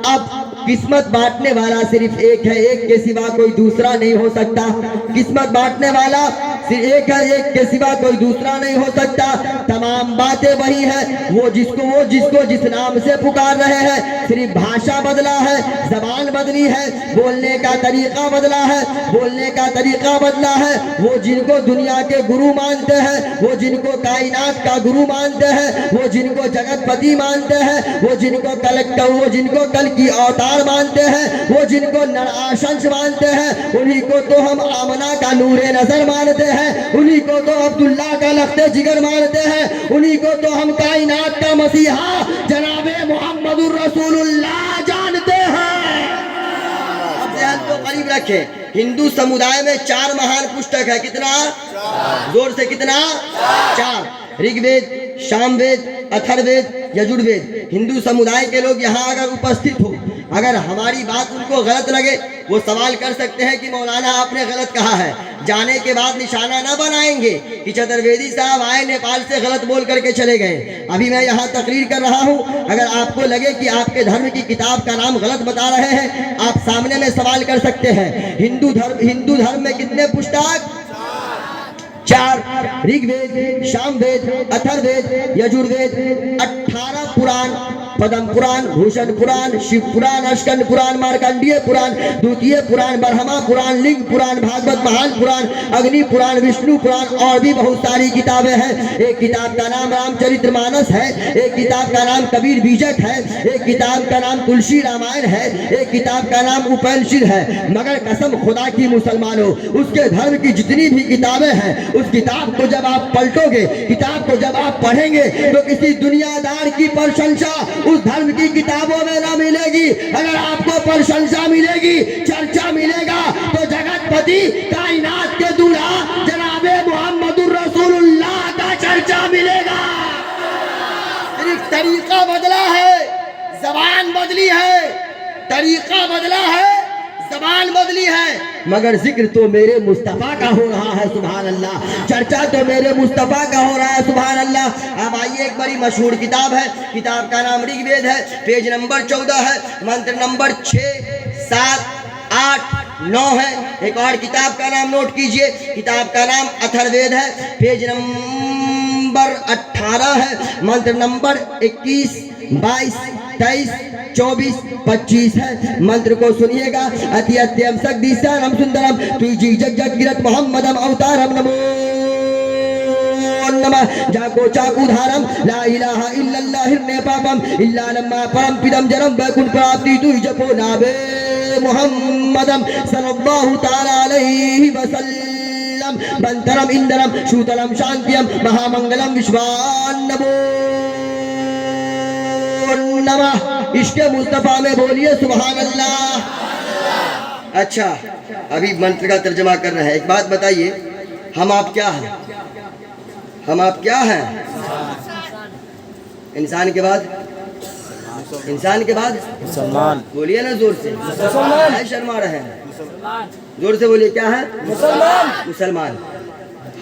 अब किस्मत बांटने वाला सिर्फ एक है, एक के सिवा कोई दूसरा नहीं हो सकता। किस्मत बांटने वाला सिर्फ एक है, एक के सिवा कोई दूसरा नहीं हो सकता। तमाम बातें वही है, वो जिसको जिस नाम से पुकार रहे हैं। सिर्फ भाषा बदला है, जबान बदली है, बोलने का तरीका बदला है, बोलने का तरीका बदला है। वो जिनको दुनिया के गुरु मानते हैं, वो जिनको कायनात का गुरु मानते हैं, वो जिनको जगतपति मानते हैं, वो जिनको कल की अवतार मानते हैं, वो जिनको नराशंस मानते हैं, उन्हीं को तो हम आमना का नूरे नजर मानते हैं, उन्हीं को तो अब्दुल्ला का लख्ते जिगर मानते हैं, उन्हीं को तो हम कायनात का मसीहा जनाबे मोहम्मदुर रसूलुल्लाह जानते हैं। अब ध्यान को करीब रखें, हिंदू समुदाय में 4 महान पुस्तक है। कितना? जोर से कितना? 4। ऋग्वेद, सामवेद, अथर्ववेद, यजुर्वेद। हिंदू समुदाय के लोग यहाँ अगर उपस्थित हो, अगर हमारी बात उनको गलत लगे, वो सवाल कर सकते हैं कि मौलाना आपने गलत कहा है। जाने के बाद निशाना ना बनाएंगे कि चतुर्वेदी साहब आए नेपाल से गलत बोल करके चले गए। अभी मैं यहाँ तकरीर कर रहा हूँ, अगर आपको लगे कि आपके धर्म की किताब का नाम गलत बता रहे हैं, आप सामने में सवाल कर सकते हैं। हिंदू धर्म में कितने पुस्तक? 4। ऋग्वेद, सामवेद, अथर्ववेद, यजुर्वेद, 18 पुराण, पद्म पुराण, भूषण पुराण, शिव पुराण, अस्कंद पुराण, मार्कंडीय पुराण, द्वितीय पुराण, ब्रह्मा पुराण, लिंग पुराण, भागवत महान पुराण, अग्नि पुराण, विष्णु पुराण और भी बहुत सारी किताबें हैं। एक किताब का नाम रामचरितमानस है, एक किताब का नाम कबीर बीजक है, एक किताब का नाम तुलसी रामायण है, एक किताब का नाम उपनिषद है। मगर कसम खुदा की मुसलमानों, उसके धर्म की जितनी भी किताबें हैं, उस किताब को जब आप पलटोगे, किताब को जब आप पढ़ेंगे, तो किसी दुनियादार की प्रशंसा उस धर्म की किताबों में ना मिलेगी। अगर आपको प्रशंसा मिलेगी, चर्चा मिलेगा, तो जगतपति कायनात के दूल्हा जनाबे मोहम्मदुर रसूलुल्लाह का चर्चा मिलेगा। सिर्फ तरीका बदला है, जबान बदली है, तरीका बदला है, जबान बदली है, मगर जिक्र तो मेरे मुस्तफा का हो रहा है। सुभान अल्लाह। चर्चा तो मेरे मुस्तफा का हो रहा है। सुभान अल्लाह। अब आइए, एक बड़ी मशहूर किताब है, किताब का नाम ऋग्वेद है, पेज नंबर 14 है, मंत्र नंबर 6, 7, 8, 9 है। एक और किताब का नाम नोट कीजिए, किताब का नाम अथर्ववेद है, पेज नंबर 18 है, मंत्र नंबर 21, 22, 23, 24, 25 है। मंत्र को सुनिएगा। अति अत्यम सगदीशानम सुंदरम तुझी जग जग गिरत मोहम्मदम अवतारम नमो नमः जाको चाकुधारम ला इलाहा इल्लल्लाह हिरने पापम इल्ला लम्मा परम पिदम जरम वैकुंठ प्राप्ति तुझ जपो नाबे मोहम्मदम सल्लल्लाहु ताला अलैहि वसल्लम बंतरम इंदरम शूतलम शांतियम महामंगलम विश्वान नमो नमः। इश्के मुस्तफा में बोलिए सुभान अल्लाह। अच्छा, अभी मंत्र का तर्जमा कर रहे हैं। एक बात बताइए, हम आप क्या हैं? हम आप क्या हैं? इंसान के बाद? इंसान के बाद मुसलमान। बोलिए ना जोर से, मुसलमान। शर्मा रहे हैं, जोर से बोलिए, क्या है? मुसलमान। मुसलमान।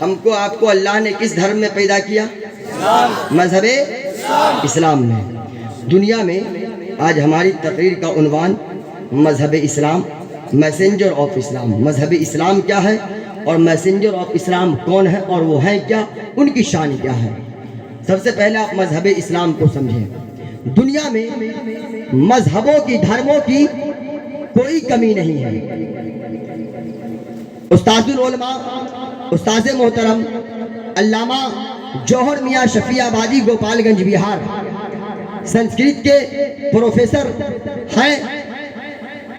हमको आपको अल्लाह ने किस धर्म में पैदा किया? मजहबे इस्लाम में। दुनिया में आज हमारी तकरीर का उन्वान मजहब इस्लाम, मैसेंजर ऑफ इस्लाम। मजहब इस्लाम क्या है और मैसेंजर ऑफ इस्लाम कौन है और वो है क्या, उनकी शान क्या है। सबसे पहले आप मजहब इस्लाम को समझें। दुनिया में मजहबों की, धर्मों की कोई कमी नहीं है। उस्तादुल उलमा, उस्ताद मोहतरम अल्लामा जौहर मियाँ शफियाबादी, गोपालगंज बिहार, संस्कृत के प्रोफेसर हैं।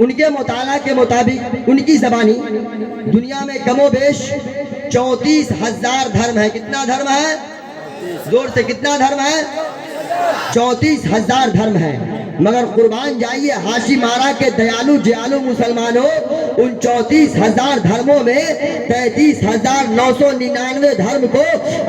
उनके मुताला के मुताबिक, उनकी ज़बानी, दुनिया में कमोबेश 34,000 धर्म है। कितना धर्म है? जोर से, कितना धर्म है? 34,000 धर्म है। मगर कुर्बान जाइए हाशिमारा के दयालु जयालु मुसलमानों, उन 34,000 धर्मों में 33,999 धर्म को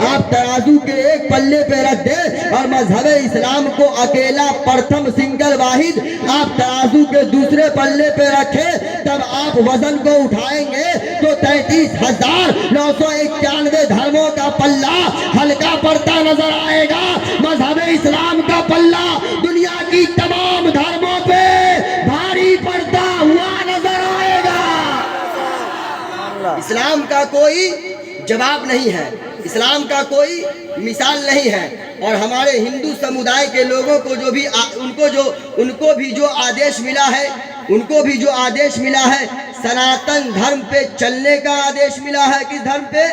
आप तराजू के एक पल्ले पे रख दे और मजहब इस्लाम को अकेला प्रथम सिंगल वाहिद आप तराजू के दूसरे पल्ले पे रखे, तब आप वजन को उठाएंगे तो 33,991 धर्मों का पल्ला हल्का पड़ता नजर आएगा। मजहब इस्लाम का पल्ला दुनिया की तमाम धर्मों पे भारी पड़ता हुआ नजर आएगा। इस्लाम का कोई जवाब नहीं है, इस्लाम का कोई मिसाल नहीं है। और हमारे हिंदू समुदाय के लोगों को उनको भी जो आदेश मिला है सनातन धर्म पे चलने का आदेश मिला है। किस धर्म पे?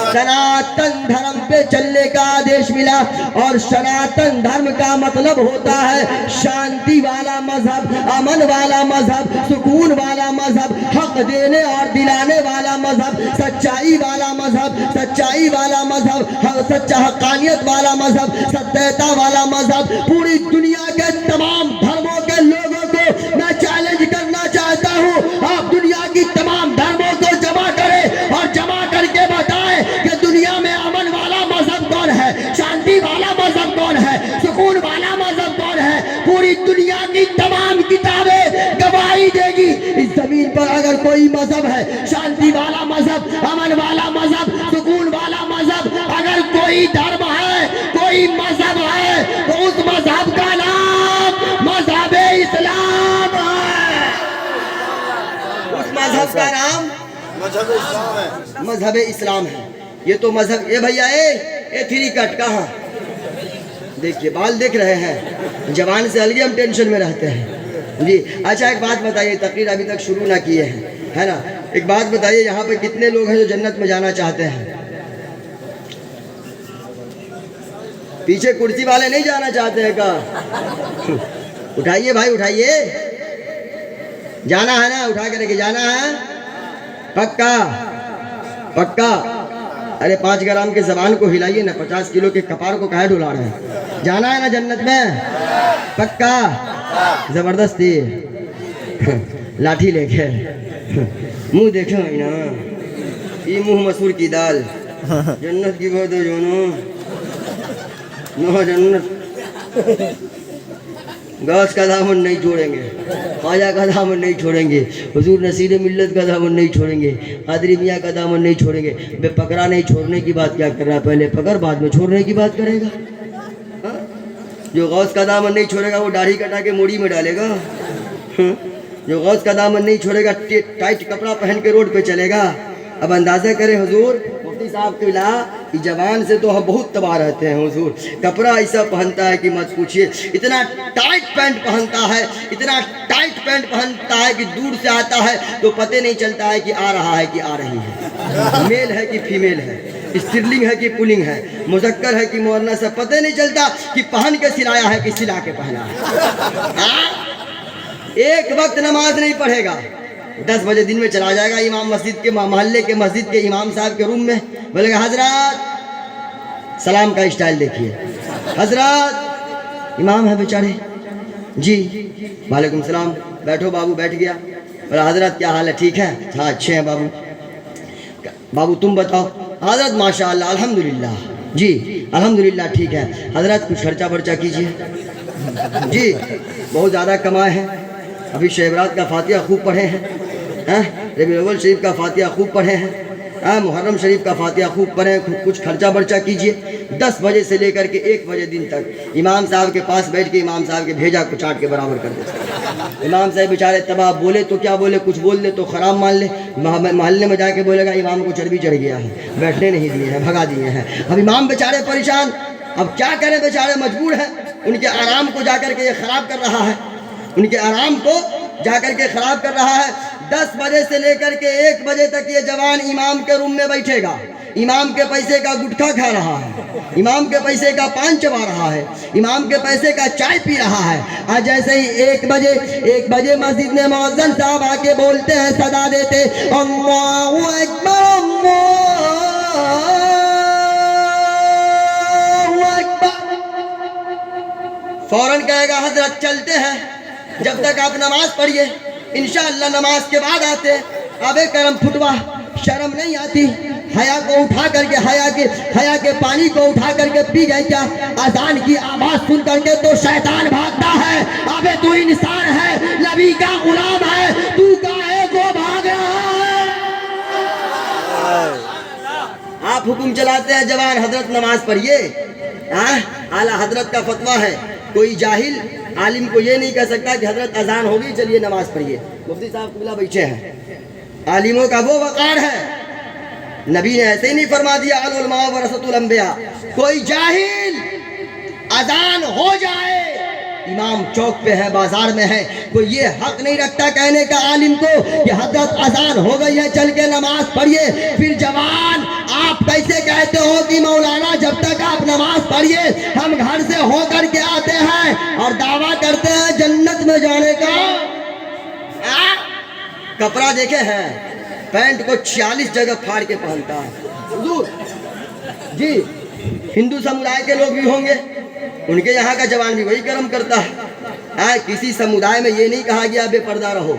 सनातन धर्म पे चलने का आदेश मिला। और सनातन धर्म का मतलब होता है शांति वाला मजहब, अमन वाला मजहब, सुकून वाला मजहब, हक देने और दिलाने वाला मजहब, सच्चाई वाला मजहब, सच्चा हक्कानियत वाला मजहब, सत्यता वाला मजहब। पूरी दुनिया के तमाम धर्मों के लोगों को मैं चैलेंज करना चाहता हूँ, आप दुनिया की तमाम धर्मों को जमा करें और जमा करके बताएं कि दुनिया में अमन वाला मजहब कौन है, शांति वाला मजहब कौन है, सुकून वाला मजहब कौन है। पूरी दुनिया की तमाम किताबें गवाही देगी इस जमीन पर अगर कोई मजहब है, शांति वाला मजहब, अमन वाला मजहब, सुकून वाला मजहब, अगर कोई धर्म है, कोई मजहब है, तो उस मजहब का नाम मजहब इस्लाम है। उस मजहब का नाम मजहब इस्लाम है। मजहब इस्लाम है। ये तो मजहब, ये भैया ए थ्री कट कहाँ, देखिए बाल देख रहे हैं, जवान से अलग हम टेंशन में रहते हैं जी। अच्छा एक बात बताइए, तकरीर अभी तक शुरू ना किए हैं, है ना, एक बात बताइए, यहाँ पे कितने लोग हैं जो जन्नत में जाना चाहते हैं? पीछे कुर्सी वाले नहीं जाना चाहते हैं का? उठाइए भाई उठाइए, जाना है ना, उठा के जाना है पक्का पक्का। अरे 5 ग्राम के जबान को हिलाइए ना, 50 किलो के कपार को काहे डुला रहे हैं? जाना है ना जन्नत में पक्का? जबरदस्ती लाठी लेके मुंह देखो ना, ये मुंह मसूर की दाल, जन्नत की बात है जो नो जन्नत। गौस का दामन नहीं छोड़ेंगे, ख्वाजा का दामन नहीं छोड़ेंगे, हुजूर नसीर मिल्लत का दामन नहीं छोड़ेंगे, कादरी मियाँ का दामन नहीं छोड़ेंगे। बे पकड़ा नहीं छोड़ने की बात क्या कर रहा है, पहले पकड़ बाद में छोड़ने की बात करेगा। हा? जो गौस का दामन नहीं छोड़ेगा वो दाढ़ी कटा के मोड़ी में डालेगा। जो गौस का दामन नहीं छोड़ेगा टाइट कपड़ा पहन के रोड पे चलेगा। अब अंदाजा करें हुजूर मुफ्ती साहब किला की जवान से तो हम बहुत तबाह रहते हैं। हुजूर कपड़ा ऐसा पहनता है कि मत पूछिए, इतना टाइट पैंट पहनता है, इतना टाइट पैंट पहनता है कि दूर से आता है तो पता नहीं चलता है कि आ रहा है कि आ रही है, मेल है कि फीमेल है, स्त्रीलिंग है कि पुल्लिंग है, मुजक्कर है कि मुअन्नस है, पता नहीं चलता कि पहन के सिलाया है कि सिला के पहना है। एक वक्त नमाज नहीं पढ़ेगा, 10 बजे दिन में चला जाएगा इमाम मस्जिद के मोहल्ले के मस्जिद के इमाम साहब के रूम में, बोलेगा हजरत सलाम का स्टाइल देखिए, हजरत इमाम है बेचारे जी, वालेकुम सलाम, बैठो बाबू, बैठ गया, बोला हजरत क्या हाल है, ठीक है, हाँ अच्छे हैं बाबू, बाबू तुम बताओ, हजरत माशाअल्लाह अल्हम्दुलिल्लाह, जी अल्हम्दुलिल्लाह ठीक है, हजरत कुछ खर्चा बर्चा कीजिए, जी बहुत ज़्यादा कमाए हैं, अभी शहबरात का फातिहा खूब पढ़े हैं, रबीउल अव्वल शरीफ का फातिहा खूब पढ़े हैं, मुहर्रम शरीफ का फातिहा खूब पढ़े हैं, कुछ खर्चा बर्चा कीजिए। 10 बजे से लेकर के 1 बजे दिन तक इमाम साहब के पास बैठ के इमाम साहब के भेजा को चाट के बराबर कर देते। इमाम साहब बेचारे तबाह, बोले तो क्या बोले, कुछ बोल दे तो ख़राब मान ले, मोहल्ले में जाके बोलेगा इमाम को चर्बी चढ़ गया है, बैठने नहीं दिए हैं, भगा दिए हैं। अब इमाम बेचारे परेशान, अब क्या करें, बेचारे मजबूर हैं, उनके आराम को जाकर के ये ख़राब कर रहा है, उनके आराम को जाकर के ख़राब कर रहा है। 10 बजे से लेकर के 1 बजे तक ये जवान इमाम के रूम में बैठेगा, इमाम के पैसे का गुटखा खा रहा है, इमाम के पैसे का पान चबा रहा है, इमाम के पैसे का चाय पी रहा है। आज जैसे ही 1 बजे मस्जिद में मुअज्जिन साहब आके बोलते हैं, सदा देते अल्लाहु अकबर अल्लाहु अकबर, फौरन कहेगा हजरत चलते हैं, जब तक आप नमाज पढ़िए, इंशाअल्लाह नमाज के बाद आते। अबे करम फुटवा, शर्म नहीं आती, हया को उठा करके हया के पानी को उठा करके पी गए क्या? अजान की आवाज सुन करके तो शैतान भागता है। अबे तू इंसान है, नबी का गुलाम है, तू काहे को भाग रहा है? आप हुक्म चलाते हैं जवान हजरत नमाज पढ़िए, आला हजरत का फतवा है, कोई जाहिल आलिम को ये नहीं कह सकता कि हजरत अजान होगी चलिए नमाज पढ़िए। मुफ्ती साहब कुबला बैठे हैं, आलिमों का वो वकार है, नबी ने ऐसे ही नहीं फरमा दिया अल उलमा वरसतुल अंबिया। कोई जाहिल अजान हो जाए, इमाम चौक पे है, बाजार में है, कोई ये हक नहीं रखता कहने का आलिम को कि हजरत अजान हो गई है चल के नमाज पढ़िए। फिर जवान आप कैसे कहते हो कि मौलाना जब तक आप नमाज पढ़िए हम घर से होकर के आते हैं और दावा करते हैं जन्नत में जाने का। कपड़ा देखे हैं, पैंट को 46 जगह फाड़ के पहनता है हुजूर जी। हिंदू समुदाय के लोग भी होंगे, उनके यहाँ का जवान भी वही कर्म करता है। किसी समुदाय में ये नहीं कहा गया बेपर्दा रहो,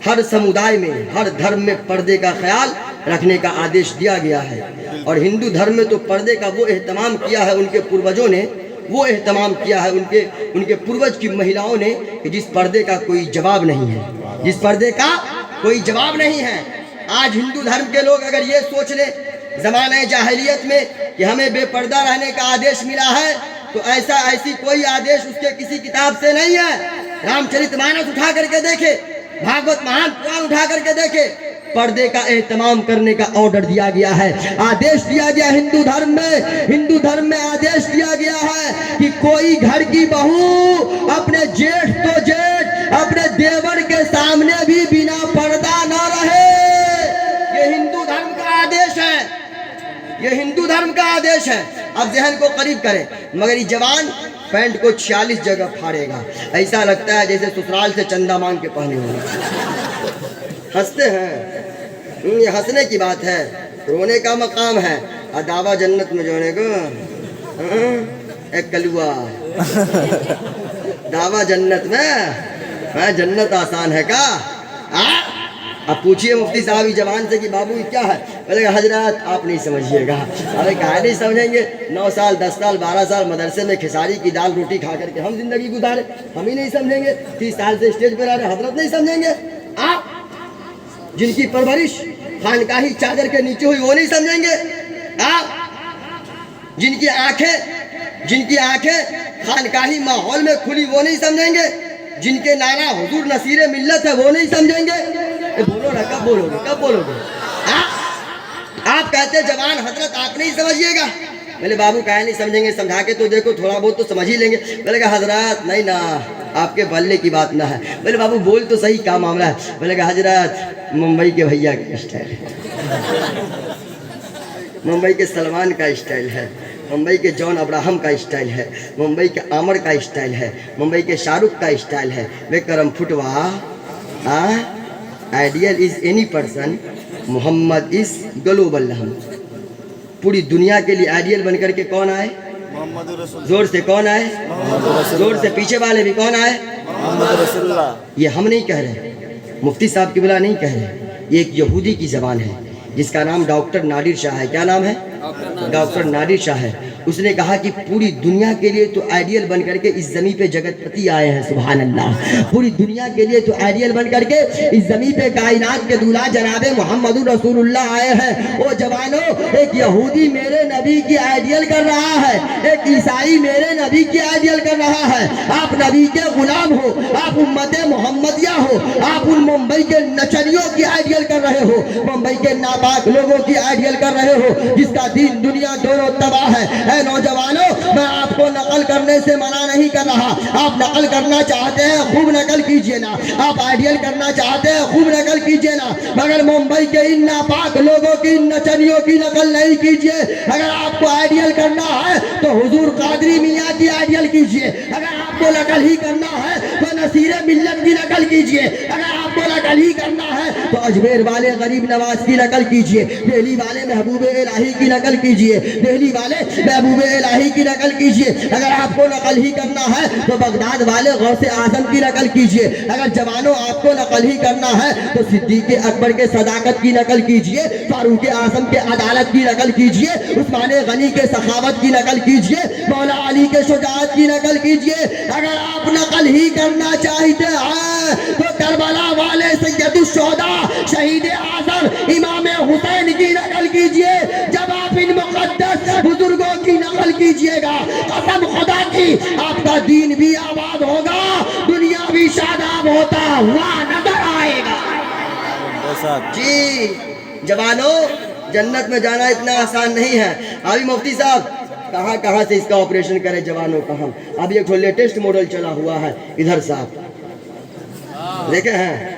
हर समुदाय में हर धर्म में पर्दे का ख्याल रखने का आदेश दिया गया है। और हिंदू धर्म में तो पर्दे का वो एहतमाम किया है, उनके पूर्वजों ने वो एहतमाम किया है, उनके पूर्वज की महिलाओं ने, कि जिस पर्दे का कोई जवाब नहीं है, जिस पर्दे का कोई जवाब नहीं है। आज हिंदू धर्म के लोग अगर ये सोच ले ज़माने जाहिलियत में कि हमें बेपर्दा रहने का आदेश मिला है, तो ऐसी कोई आदेश उसके किसी किताब से नहीं है। रामचरितमानस उठा करके देखे, भागवत महान पुराण उठा करके देखे, पर्दे का एहतमाम करने का ऑर्डर दिया गया है, आदेश दिया गया हिंदू धर्म में। हिंदू धर्म में आदेश दिया गया है कि कोई घर की बहू अपने जेठ तो जेठ अपने देवर के सामने भी बिना पर्दा न रहे। ये हिंदू धर्म का आदेश है, ये हिंदू धर्म का आदेश है। अब जहन को करीब करें, मगर ये जवान पैंट को 46 जगह फाड़ेगा, ऐसा लगता है जैसे ससुराल से चंदा मांग के पहने होंगे। हंसते हैं, ये हंसने की बात है, रोने का मकाम है। और दावा जन्नत में जाने को एक कलुआ दावा जन्नत में, जन्नत आसान है का? अब पूछिए मुफ्ती साहब जवान से कि बाबू क्या है, बोलेगा हजरत आप नहीं समझिएगा। अरे काहे नहीं समझेंगे, 9 साल 10 साल 12 साल मदरसे में खिसारी की दाल रोटी खा करके हम जिंदगी गुजारे, हम ही नहीं समझेंगे। 30 साल से स्टेज पर आ रहे हजरत नहीं समझेंगे। आप जिनकी परवरिश खानकाही चादर के नीचे हुई वो नहीं समझेंगे। आप जिनकी आंखें खानकाही माहौल में खुली वो नहीं समझेंगे। जिनके नाना हुजूर नसीरे मिल्लत है वो नहीं समझेंगे। बोलो ना, कब बोलोगे, कब बोलोगे? आप कहते जवान हजरत आप नहीं समझिएगा। बोले बाबू काहे नहीं समझेंगे, समझा के तो देखो, थोड़ा बहुत तो समझ ही लेंगे। बोलेगा हजरत नहीं ना, आपके बल्ले की बात ना है। बोले बाबू बोल तो सही, क्या मामला है? बोलेगा हजरत मुंबई के भैया का स्टाइल है, मुंबई के सलमान का स्टाइल है, मुंबई के जॉन अब्राहम का स्टाइल है, मुंबई के आमर का स्टाइल है, मुंबई के शाहरुख का स्टाइल है। वे करम फुटवा ideal is any person, Muhammad is global. हम पूरी दुनिया के लिए आइडियल बनकर के कौन आए? मोहम्मद रसूल। जोर से कौन आए? जोर से पीछे वाले भी कौन आए? मोहम्मद रसूलुल्लाह। ये हम नहीं कह रहे, मुफ्ती साहब की बिला नहीं कह रहे, ये एक यहूदी की ज़बान है जिसका नाम डॉक्टर नादिर शाह है। क्या नाम है? डॉक्टर नादिर शाह है। उसने कहा कि पूरी दुनिया के लिए तो आइडियल बन करके इस ज़मीं पे जगतपति आए हैं, सुभान अल्लाह। पूरी दुनिया के लिए तो आइडियल बन करके इस ज़मीं पे कायनात के दूल्हा जनाबे मोहम्मद रसूलुल्लाह आए हैं। ओ जवानों, एक यहूदी मेरे नबी की आइडियल कर रहा है, एक ईसाई मेरे नबी की आइडियल कर रहा है। आप नबी के गुलाम हो, आप उम्मत मोहम्मदिया हो, आप उन मुंबई के नचनियों की आइडियल कर रहे हो, मुंबई के नापाक लोगों की आइडियल कर रहे हो, जिसका दीन दुनिया दोनों तबाह है। नौजवानों, मैं आपको नकल करने से मना नहीं कर रहा। आप नकल करना चाहते हैं खूब नकल कीजिए ना, आप आइडियल करना चाहते हैं खूब नकल कीजिए ना, मगर मुंबई के इन नापाक लोगों की, इन नचनियों की नकल नहीं कीजिए। अगर आपको आइडियल करना है तो हुजूर कादरी मियाँ की आइडियल कीजिए। अगर आपको नकल ही करना है तो नसीरे मिल्लत की नकल कीजिए। अगर आपको नकल ही करना है तो अजमेर वाले गरीब नवाज की नकल कीजिए, दिल्ली वाले महबूब इलाही की नकल कीजिए, दिल्ली वाले महबूब इलाही की नकल कीजिए। अगर आपको नकल ही करना है तो बगदाद वाले गौसे आजम की नकल कीजिए। अगर जवानों आपको नकल ही करना है तो सिद्दीक अकबर के सदाकत की नकल कीजिए, फारूक आजम के अदालत की नकल कीजिए, उस्मान गनी के सखावत की नकल कीजिए, मौला अली के शुजाअत की नकल कीजिए। अगर आप नकल ही करना चाहते हैं तो करबला वाले सैयदुश्शोहदा शहीद आजम इमाम हुसैन की नकल कीजिए। जब आप इन मुक़द्दस बुजुर्गों की नकल कीजिएगा, कसम खुदा की, आपका दीन भी आबाद होगा, दुनिया भी शादाब होता हुआ नजर आएगा। जी जवानों, जन्नत में जाना इतना आसान नहीं है। अभी मुफ्ती साहब कहाँ कहाँ से इसका ऑपरेशन करे जवानों का हम। अभी एक लेटेस्ट मॉडल चला हुआ है इधर साहब देखे हैं